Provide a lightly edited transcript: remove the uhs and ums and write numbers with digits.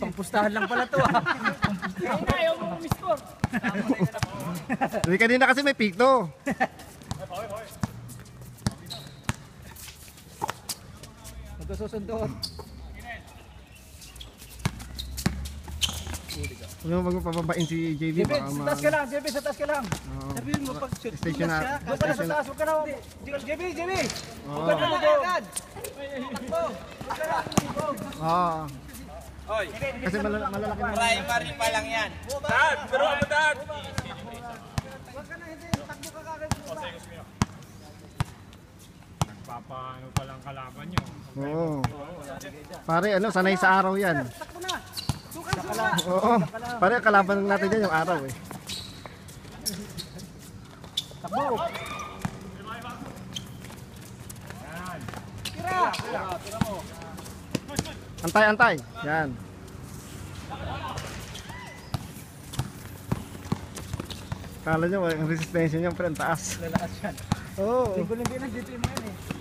Pangpustahan lang pala to ah. Ayaw mo umiscore. Hindi kanina kasi may pito. Magkasusundot. Huwag mo magpapabain si JB. JB, sa taas ka lang. JB, sa taas ka lang. Sabihin mo pag shoot mo Station na. siya. Doon ka na sa taas. Huwag ka na. JB, JB. Oo. Huwag ka na agad. Oo. Kasi malalaki na. Primary pa lang yan. Dad, pero ako dad. Huwag ka na, hindi. Takbo ka kagad. Nagpapaano palang kalaban nyo. Oo. Pare, ano, sanay sa araw yan. Takbo na. Suka. Oo. Pare, kalaban natin yan yung araw eh. Takbo. Tira. Antay, antay. Yan. Kala nyo, ang resistensya niya, pero ang taas. Lalakas yan. Oo. Linggo-linggo ng GP mo yan eh.